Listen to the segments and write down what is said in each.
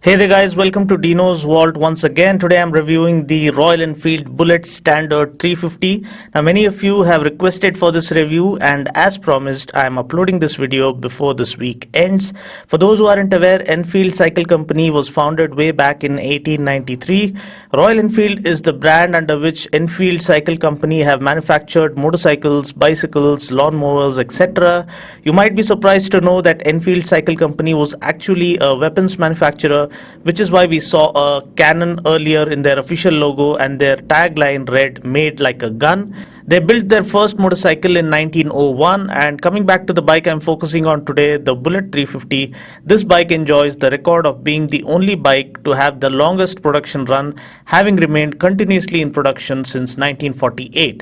Hey there guys, welcome to Dinos Vault once again. Today I'm reviewing the Royal Enfield Bullet Standard 350. Now many of you have requested for this review, and as promised I'm uploading this video before this week ends. For those who aren't aware, Enfield Cycle Company was founded way back in 1893. Royal Enfield is the brand under which Enfield Cycle Company have manufactured motorcycles, bicycles, lawnmowers, etc. You might be surprised to know that Enfield Cycle Company was actually a weapons manufacturer, which is why we saw a cannon earlier in their official logo, and their tagline read "Made like a gun." They built their first motorcycle in 1901, and coming back to the bike I'm focusing on today, the Bullet 350, this bike enjoys the record of being the only bike to have the longest production run, having remained continuously in production since 1948.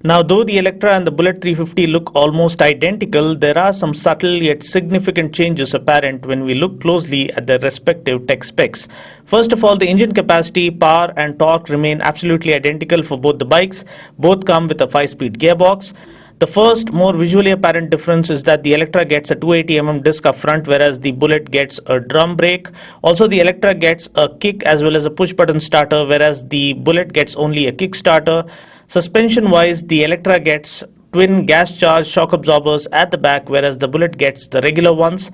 Now, though the Electra and the Bullet 350 look almost identical, there are some subtle yet significant changes apparent when we look closely at their respective tech specs. First of all, the engine capacity, power and torque remain absolutely identical for both the bikes. Both come with a 5-speed gearbox. The first, more visually apparent difference is that the Electra gets a 280mm disc up front, whereas the Bullet gets a drum brake. Also, the Electra gets a kick as well as a push-button starter, whereas the Bullet gets only a kick starter. Suspension-wise, the Electra gets twin gas-charged shock absorbers at the back, whereas the Bullet gets the regular ones.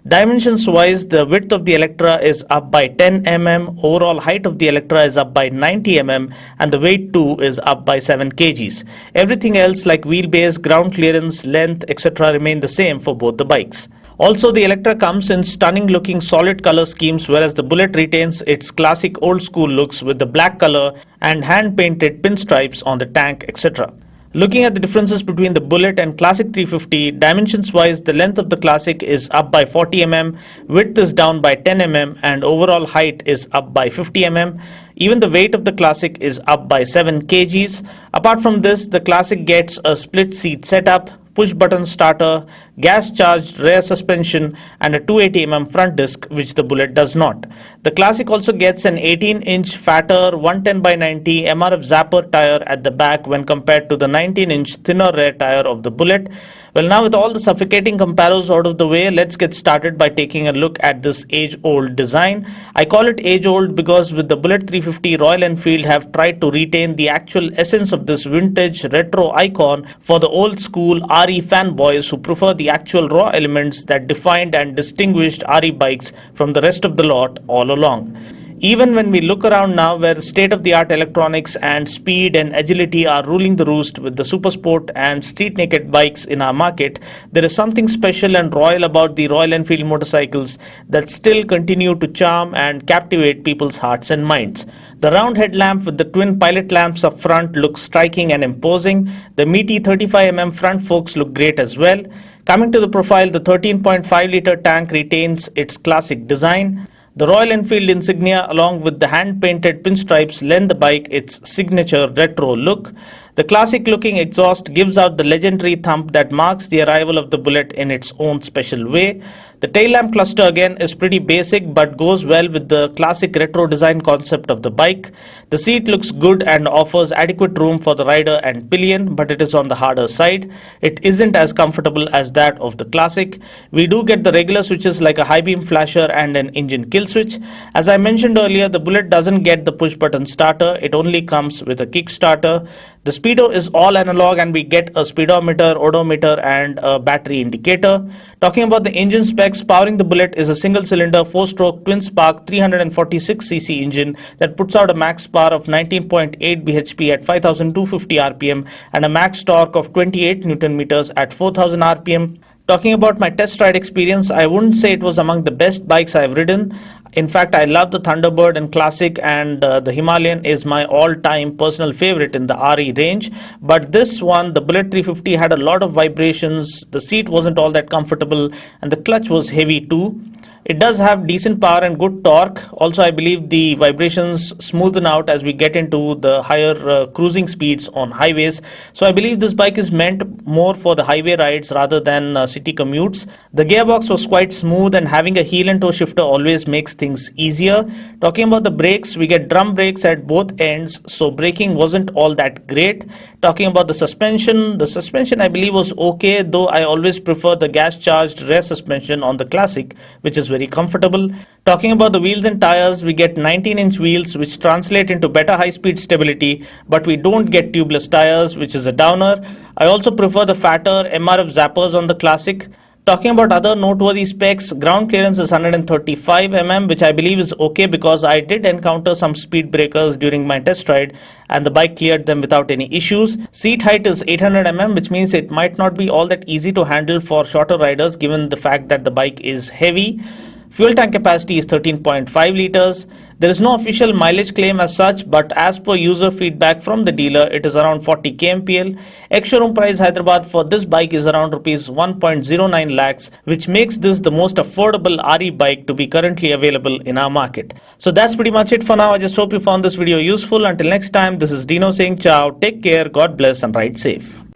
Dimensions-wise, the width of the Electra is up by 10 mm, overall height of the Electra is up by 90 mm, and the weight too is up by 7 kgs. Everything else like wheelbase, ground clearance, length, etc. remain the same for both the bikes. Also, the Electra comes in stunning looking solid color schemes, whereas the Bullet retains its classic old school looks with the black color and hand painted pinstripes on the tank, etc. Looking at the differences between the Bullet and Classic 350, dimensions wise, the length of the Classic is up by 40 mm, width is down by 10 mm, and overall height is up by 50 mm. Even the weight of the Classic is up by 7 kgs. Apart from this, the Classic gets a split seat setup, push button starter, gas charged rear suspension, and a 280mm front disc, which the Bullet does not. The Classic also gets an 18-inch fatter 110/90 MRF Zapper tire at the back when compared to the 19-inch thinner rear tire of the Bullet. Well, now with all the suffocating comparos out of the way, let's get started by taking a look at this age-old design. I call it age-old because with the Bullet 350, Royal Enfield have tried to retain the actual essence of this vintage retro icon for the old-school RE fanboys who prefer the actual raw elements that defined and distinguished RE bikes from the rest of the lot all along. Even when we look around now, where state-of-the-art electronics and speed and agility are ruling the roost with the super sport and street naked bikes in our market, there is something special and royal about the Royal Enfield motorcycles that still continue to charm and captivate people's hearts and minds. The round headlamp with the twin pilot lamps up front looks striking and imposing. The meaty 35mm front forks look great as well. Coming to the profile, the 13.5-litre tank retains its classic design. The Royal Enfield insignia along with the hand-painted pinstripes lend the bike its signature retro look. The classic-looking exhaust gives out the legendary thump that marks the arrival of the Bullet in its own special way. The tail lamp cluster again is pretty basic but goes well with the classic retro design concept of the bike. The seat looks good and offers adequate room for the rider and pillion, but it is on the harder side. It isn't as comfortable as that of the Classic. We do get the regular switches like a high beam flasher and an engine kill switch. As I mentioned earlier, the Bullet doesn't get the push button starter, it only comes with a kick starter. The speedo is all analog and we get a speedometer, odometer and a battery indicator. Talking about the engine specs, powering the Bullet is a single-cylinder 4-stroke twin-spark 346cc engine that puts out a max power of 19.8 bhp at 5250 rpm and a max torque of 28 Nm at 4000 rpm. Talking about my test ride experience, I wouldn't say it was among the best bikes I've ridden. In fact, I love the Thunderbird and Classic, and the Himalayan is my all-time personal favorite in the RE range. But this one, the Bullet 350, had a lot of vibrations, the seat wasn't all that comfortable, and the clutch was heavy too. It does have decent power and good torque. Also, I believe the vibrations smoothen out as we get into the higher cruising speeds on highways. So I believe this bike is meant more for the highway rides rather than city commutes. The gearbox was quite smooth, and having a heel and toe shifter always makes things easier. Talking about the brakes, we get drum brakes at both ends, so braking wasn't all that great. Talking about the suspension I believe was okay, though I always prefer the gas charged rear suspension on the Classic, which is very comfortable. Talking about the wheels and tires, we get 19-inch wheels which translate into better high speed stability, but we don't get tubeless tires, which is a downer. I also prefer the fatter MRF zappers on the Classic. Talking about other noteworthy specs, ground clearance is 135 mm, which I believe is okay because I did encounter some speed breakers during my test ride and the bike cleared them without any issues. Seat height is 800 mm, which means it might not be all that easy to handle for shorter riders given the fact that the bike is heavy. Fuel tank capacity is 13.5 liters. There is no official mileage claim as such, but as per user feedback from the dealer, it is around 40 kmpl. Ex-showroom price Hyderabad for this bike is around rupees 1.09 lakhs, which makes this the most affordable RE bike to be currently available in our market. So that's pretty much it for now. I just hope you found this video useful. Until next time, this is Dino saying ciao, take care, God bless and ride safe.